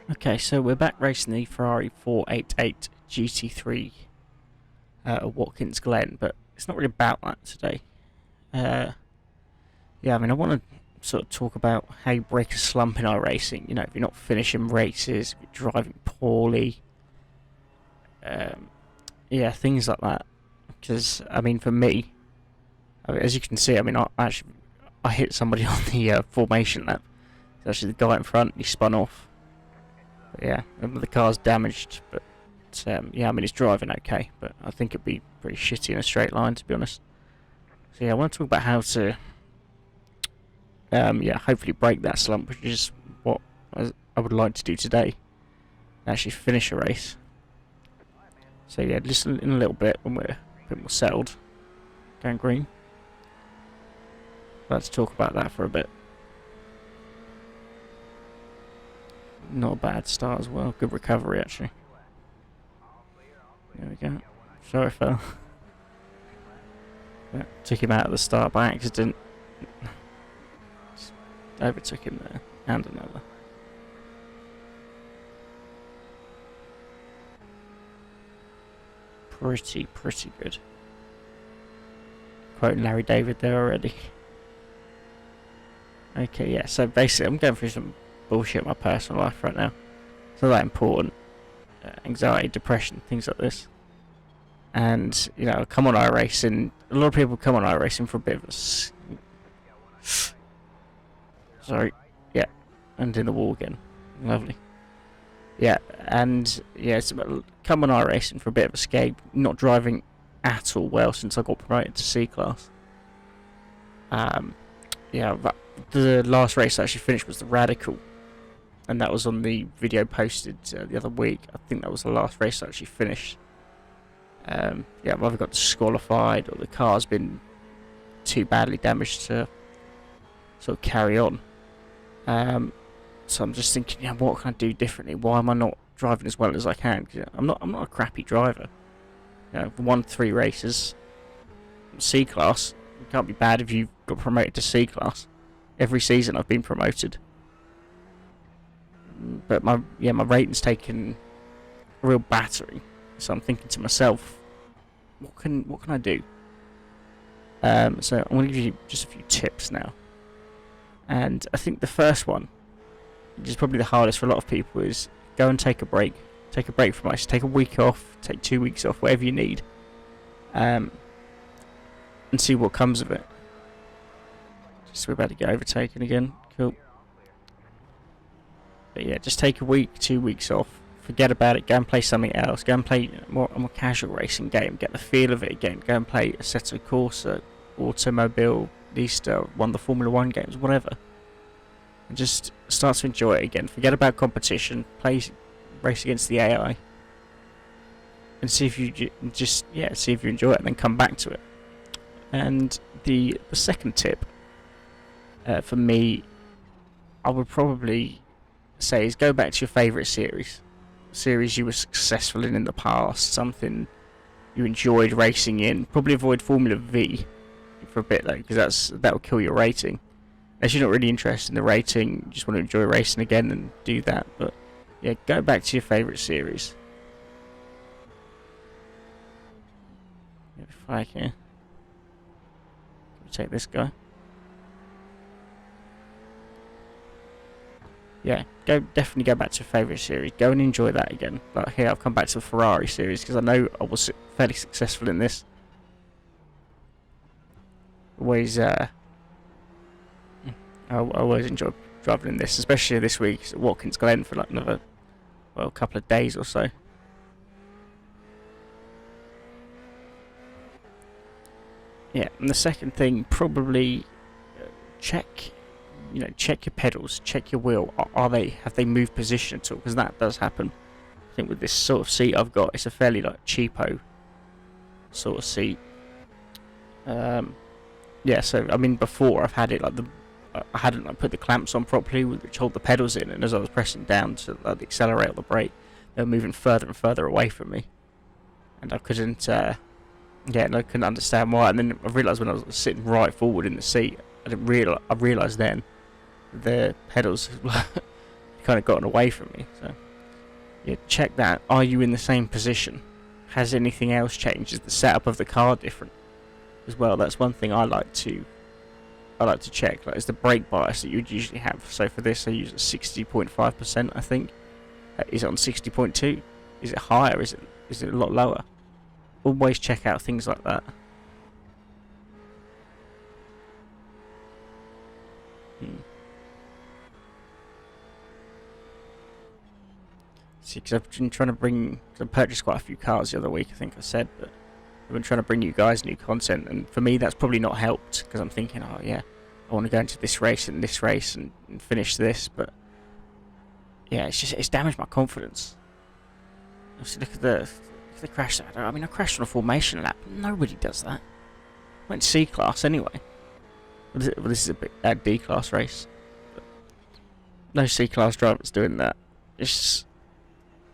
Okay, so we're back racing the Ferrari 488 GT3 Watkins Glen, but it's not really about that today. Uh, yeah, I mean, I want to sort of talk about how you break a slump in iRacing. You know, if you're not finishing races, if you're driving poorly, um, yeah, things like that. Because I mean, for me, as you can see, I mean, I hit somebody on the formation lap. It's actually the guy in front. He spun off. But yeah, the car's damaged, but yeah, I mean it's driving okay, but I think it'd be pretty shitty in a straight line, to be honest. So yeah, I want to talk about how to, yeah, hopefully break that slump, which is what I would like to do today. Actually finish a race. So yeah, just in a little bit when we're a bit more settled, going green. Let's talk about that for a bit. Not a bad start as well. Good recovery actually. There we go. Sorry, fell. Yeah, took him out at the start by accident. Just overtook him there. And another. Pretty good. Quoting Larry David there already. Okay, yeah, so basically I'm going through some bullshit in my personal life right now. It's not that important. Anxiety, depression, things like this. And, you know, come on iRacing. A lot of people come on iRacing for a bit of a... Sorry. Yeah. And in the wall again. Lovely. Yeah, and, yeah, it's about come on iRacing for a bit of escape. Not driving at all well since I got promoted to C-Class. Yeah, the last race I actually finished was the Radical. And that was on the video posted the other week. I think that was the last race I actually finished. Yeah, I've either got disqualified or the car's been too badly damaged to sort of carry on. So I'm just thinking, yeah, what can I do differently? Why am I not driving as well as I can? Cause I'm not a crappy driver. You know, I've won 3 races. C-Class. It can't be bad if you've got promoted to C-Class. Every season I've been promoted. But my rating's taken a real battering. So I'm thinking to myself, what can I do? So I'm going to give you just a few tips now. And I think the first one, which is probably the hardest for a lot of people, is go and take a break. Take a break from ice. Take a week off. Take 2 weeks off. Whatever you need. And see what comes of it. Just we're about to get overtaken again. Cool. But yeah, just take a week, 2 weeks off. Forget about it. Go and play something else. Go and play a more casual racing game. Get the feel of it again. Go and play Assetto Corsa, Automobile, Lista, one of the Formula 1 games, whatever. And just start to enjoy it again. Forget about competition. Race against the AI. And see if you see if you enjoy it, and then come back to it. And the second tip for me, I would probably say is go back to your favourite series you were successful in the past, something you enjoyed racing in. Probably avoid Formula V for a bit though, because that will kill your rating. Unless you're not really interested in the rating, you just want to enjoy racing again, and do that. But yeah, go back to your favourite series. Flag here. Take this guy. Yeah, definitely go back to your favourite series. Go and enjoy that again. Like here, I've come back to the Ferrari series because I know I was fairly successful in this. I always enjoy driving in this, especially this week at Watkins Glen for like another, couple of days or so. Yeah, and the second thing, probably check your pedals, check your wheel. Have they moved position at all? Because that does happen. I think with this sort of seat I've got, it's a fairly like cheapo sort of seat. Yeah, so I mean before I've had it like I hadn't like put the clamps on properly, which hold the pedals in, and as I was pressing down to the accelerator or the brake, they were moving further and further away from me, and I couldn't. And I couldn't understand why. And then I realised when I was sitting right forward in the seat, I realised then the pedals kind of gotten away from me. So yeah, check that. Are you in the same position? Has anything else changed? Is the setup of the car different as well? That's one thing I like to check. Like, is the brake bias that you'd usually have? So for this, I use a 60.5%. I think. Is it on 60.2? Is it higher? Is it a lot lower? Always check out things like that. See, because I've been trying to bring... Cause I purchased quite a few cars the other week, I think I said, but I've been trying to bring you guys new content, and for me that's probably not helped, because I'm thinking, oh yeah, I want to go into this race and this race and finish this, but yeah, it's damaged my confidence. Obviously, look at the crash. I mean, I crashed on a formation lap. Nobody does that. I went C class anyway. Well, this is a bit D class race. But no C class drivers doing that.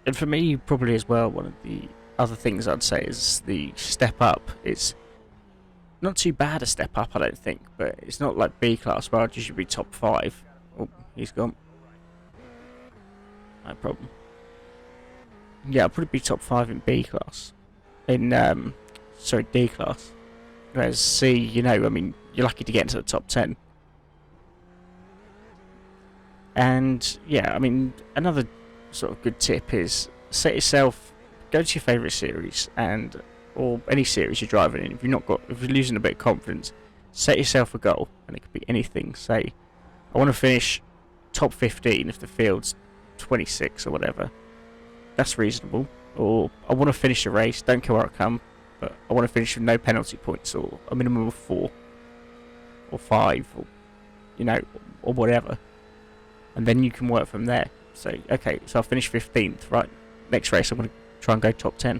And for me, probably as well, one of the other things I'd say is the step up. It's not too bad a step up, I don't think, but it's not like B class where I'd usually be top 5. Oh, he's gone. No problem. Yeah, I'll probably be top 5 in B class. Sorry, D class. Whereas C, you know, I mean, you're lucky to get into the top 10. And yeah, I mean, another sort of good tip is set yourself, go to your favourite series or any series you're driving in. If you're losing a bit of confidence, set yourself a goal, and it could be anything. Say, I want to finish top 15 if the field's 26 or whatever. That's reasonable. Or I want to finish a race, don't care where I come, but I want to finish with no penalty points, or a minimum of 4 or 5, or you know, or whatever. And then you can work from there. So, okay, so I'll finish 15th, right? Next race, I'm going to try and go top 10.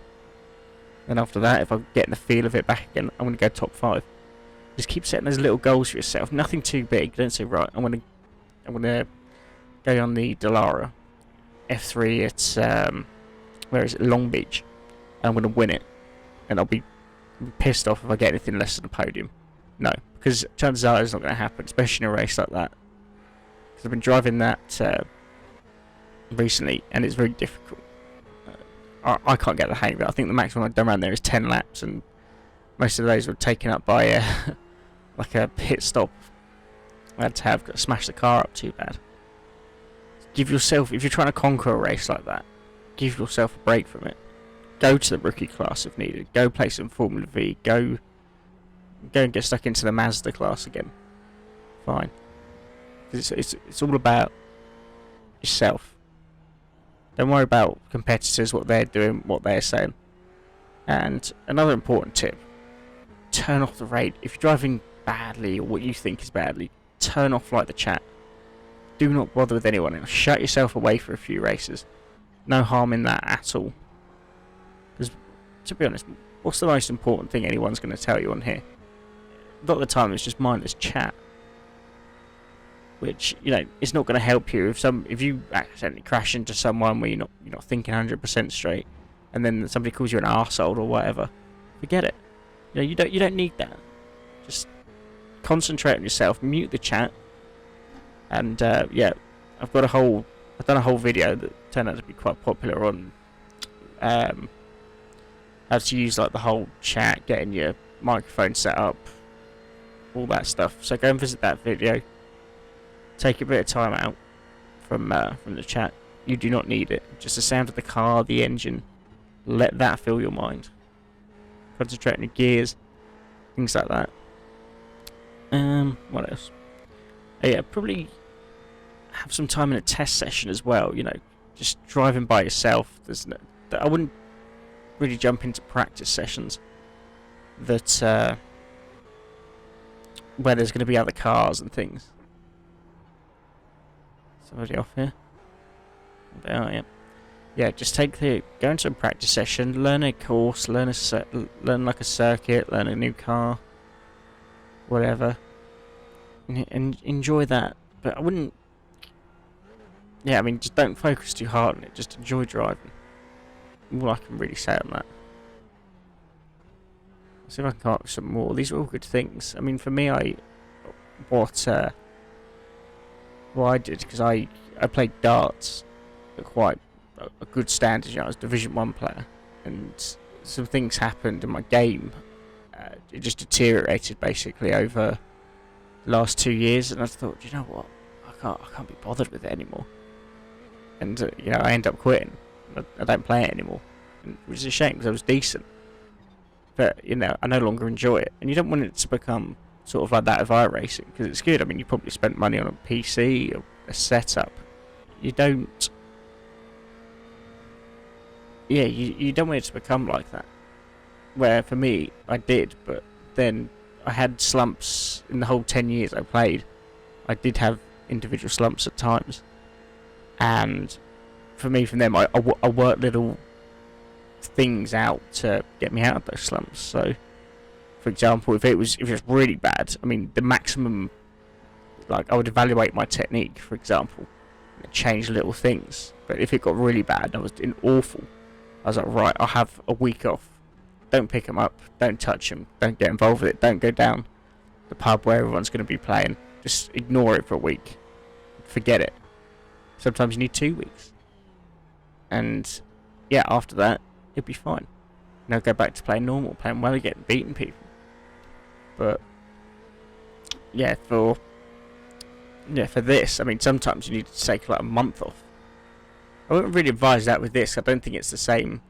And after that, if I'm getting the feel of it back again, I'm going to go top 5. Just keep setting those little goals for yourself. Nothing too big. Don't say, right, I'm going to go on the Dallara F3 at, where is it? Long Beach. And I'm going to win it. And I'll be pissed off if I get anything less than a podium. No, because chances are it's not going to happen, especially in a race like that. Because I've been driving that recently, and it's very difficult. I can't get the hang of it. I think the maximum I've done around there is 10 laps, and most of those were taken up by like a pit stop. I had to smash the car up too bad. Give yourself, if you're trying to conquer a race like that, give yourself a break from it. Go to the rookie class if needed. Go play some Formula V. Go and get stuck into the Mazda class again. Fine. It's all about yourself. Don't worry about competitors, what they're doing, what they're saying. And another important tip, turn off the radio. If you're driving badly, or what you think is badly, turn off like the chat. Do not bother with anyone else. Shut yourself away for a few races. No harm in that at all. Because, to be honest, what's the most important thing anyone's going to tell you on here? A lot of the time it's just mindless chat. Which, you know, is not going to help you if you accidentally crash into someone where you're not thinking 100% straight, and then somebody calls you an arsehole or whatever. Forget it. You know, you don't need that. Just concentrate on yourself. Mute the chat. And yeah, I've done a whole video that turned out to be quite popular on how to use like the whole chat, getting your microphone set up, all that stuff. So go and visit that video. Take a bit of time out from the chat. You do not need it. Just the sound of the car, the engine. Let that fill your mind. Concentrate on your gears, things like that. What else? Yeah, probably have some time in a test session as well. You know, just driving by yourself. I wouldn't really jump into practice sessions that where there's going to be other cars and things. Somebody off here? Oh, yeah. Yeah, just go into a practice session, learn a course, learn like a circuit, learn a new car, whatever, and enjoy that. But I wouldn't. Yeah, I mean, just don't focus too hard on it. Just enjoy driving. All I can really say on that. Let's see if I can come up with some more. These are all good things. I mean, for me, what Well, I did because I played darts at quite a good standard. You know, I was a Division 1 player, and some things happened in my game. It just deteriorated basically over the last 2 years, and I thought, you know what, I can't be bothered with it anymore. And you know, I end up quitting. I don't play it anymore, which is a shame because I was decent. But you know, I no longer enjoy it, and you don't want it to become sort of like that of iRacing because it's good. I mean, you probably spent money on a PC or a setup. You don't. Yeah, you don't want it to become like that. Where for me, I did, but then I had slumps in the whole 10 years I played. I did have individual slumps at times, and for me, from them, I worked little things out to get me out of those slumps. So, for example, if it was really bad, I mean, the maximum, like I would evaluate my technique, for example, and change little things. But if it got really bad, I was in awful. I was like, right, I'll have a week off. Don't pick them up. Don't touch them. Don't get involved with it. Don't go down the pub where everyone's going to be playing. Just ignore it for a week. Forget it. Sometimes you need 2 weeks. And yeah, after that, it'll be fine. Now go back to playing normal, playing well again, beating people. But yeah, for this, I mean, sometimes you need to take like a month off. I wouldn't really advise that with this. I don't think it's the same.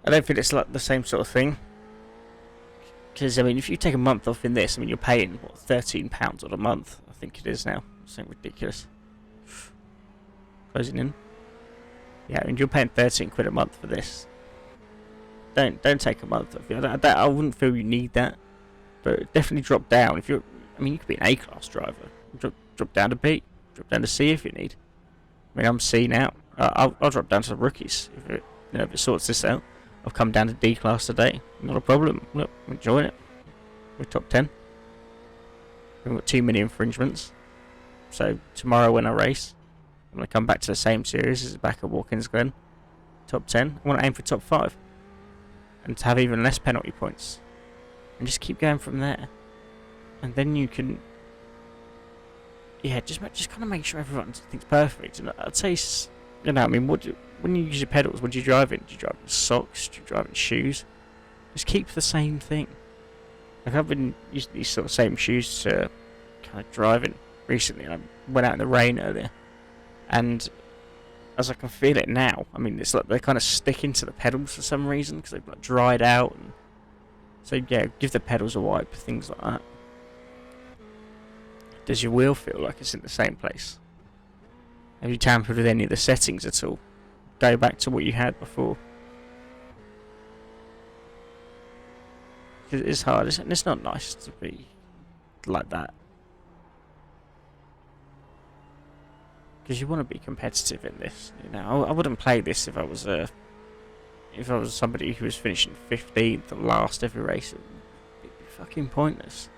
I don't think it's like the same sort of thing. Because I mean, if you take a month off in this, I mean, you're paying what, £13 on a month. I think it is now. Something ridiculous. Closing in. Yeah, I mean, you're paying 13 quid a month for this. Don't take a month off. I wouldn't feel you need that, but definitely drop down. If you're, I mean, you could be an A-class driver. Drop down to B. Drop down to C if you need. I mean, I'm C now. I'll drop down to the rookies if it sorts this out. I've come down to D class today. Not a problem. Look, I'm enjoying it. We're top 10. We've got too many infringements. So tomorrow when I race, I'm going to come back to the same series as back at Watkins Glen. Top 10. I want to aim for top 5. And to have even less penalty points. And just keep going from there. And then you can... Yeah, just kind of make sure everyone's perfect. And I'd say, you know, I mean, when you use your pedals, what do you drive in? Do you drive in socks? Do you drive in shoes? Just keep the same thing. Like I've been using these sort of same shoes to kind of driving recently. I went out in the rain earlier, and as I can feel it now, I mean, it's like they're kind of sticking to the pedals for some reason because they've like dried out. And so yeah, give the pedals a wipe, things like that. Does your wheel feel like it's in the same place? Have you tampered with any of the settings at all? Go back to what you had before. It's hard, and it's not nice to be like that. Because you want to be competitive in this. You know, I wouldn't play this if I was somebody who was finishing 15th or last every race. It'd be fucking pointless.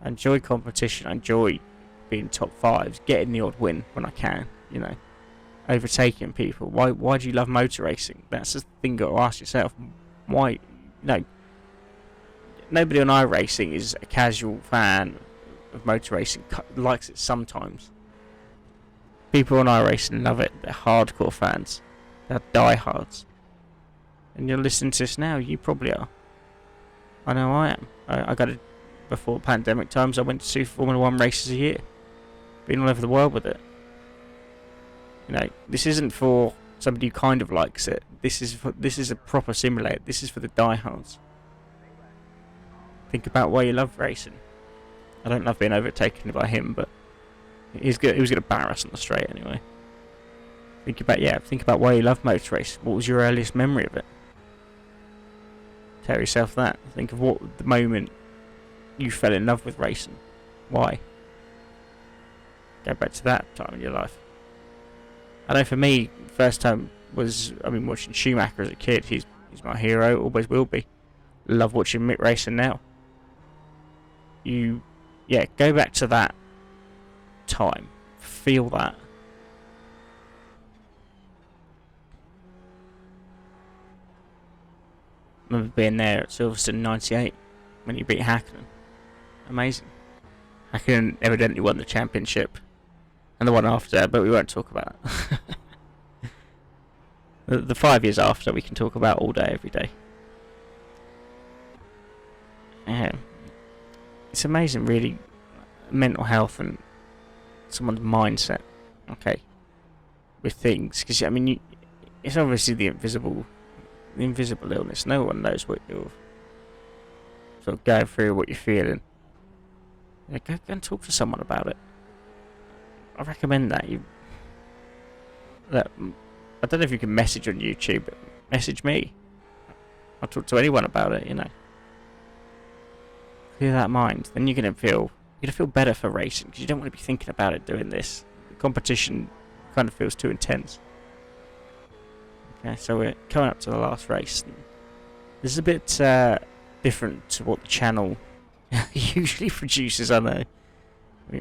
I enjoy competition. I enjoy being top 5s, getting the odd win when I can, you know, overtaking people. Why do you love motor racing? That's the thing you got to ask yourself. Why? No, nobody on iRacing is a casual fan of motor racing. Likes it sometimes. People on iRacing love it. They're hardcore fans. They're diehards. And you're listening to this now. You probably are. I know I am. I got to. Before pandemic times, I went to 2 Formula 1 races a year. Been all over the world with it. You know, this isn't for somebody who kind of likes it. This is a proper simulator. This is for the diehards. Think about why you love racing. I don't love being overtaken by him, but he was going to bar us on the straight anyway. Think about why you love motor race. What was your earliest memory of it? Tell yourself that. Think of what the moment you fell in love with racing. Why? Go back to that time in your life. I know for me, first time was, I mean, watching Schumacher as a kid. He's my hero, always will be. Love watching Mick racing now. Go back to that time. Feel that. I remember being there at Silverstone '98 when he beat Hakkinen. Amazing. Hakkinen evidently won the championship and the one after, but we won't talk about it. The 5 years after we can talk about all day, every day. Yeah. It's amazing, really, mental health and someone's mindset, okay, with things. Because, I mean, it's obviously the invisible illness. No one knows what you're sort of going through, what you're feeling. Yeah, go and talk to someone about it. I recommend that. I don't know if you can message on YouTube, but message me. I'll talk to anyone about it, you know. Clear that mind. Then you're gonna feel better for racing, because you don't want to be thinking about it doing this. The competition kind of feels too intense. Okay, so we're coming up to the last race. This is a bit different to what the channel usually produces, I know.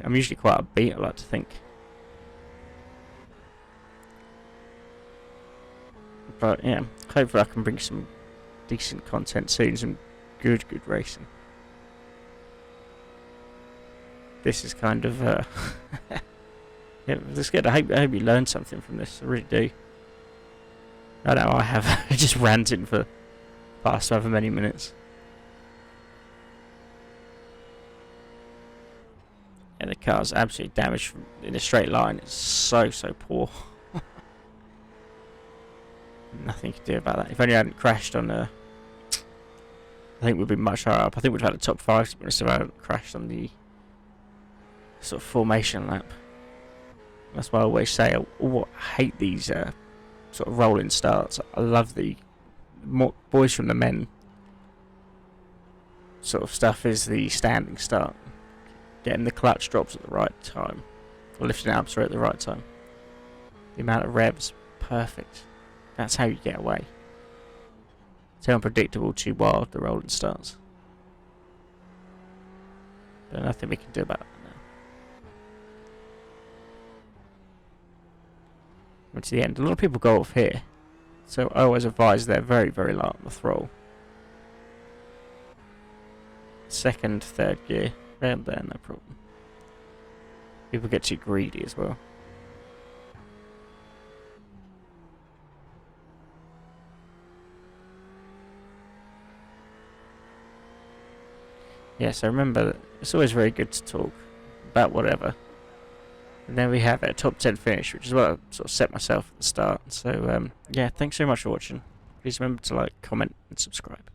I'm usually quite upbeat, I like to think. But yeah, hopefully I can bring some decent content soon, some good racing. This is kind of yeah, that's good. I hope you learned something from this. I really do. I know I have just ranting for the past however many minutes. Yeah, the car's absolutely damaged in a straight line. It's so poor. Nothing you can do about that. If only I hadn't crashed on I think we'd be much higher up. I think we'd have had a top 5 to be honest if I hadn't crashed on the sort of formation lap. That's why I always say I hate these sort of rolling starts. I love the boys from the men sort of stuff is the standing start. Getting the clutch drops at the right time. Or lifting up at the right time. The amount of revs, perfect. That's how you get away. Too unpredictable, too wild, the rolling starts. But nothing we can do about it now. We're to the end. A lot of people go off here. So I always advise they're very light on the throttle. Second, third gear. Around there, no problem. People get too greedy as well. Yeah, so remember that it's always very good to talk about whatever. And then we have a top 10 finish, which is what I sort of set myself at the start. So, yeah, thanks so much for watching. Please remember to like, comment, and subscribe.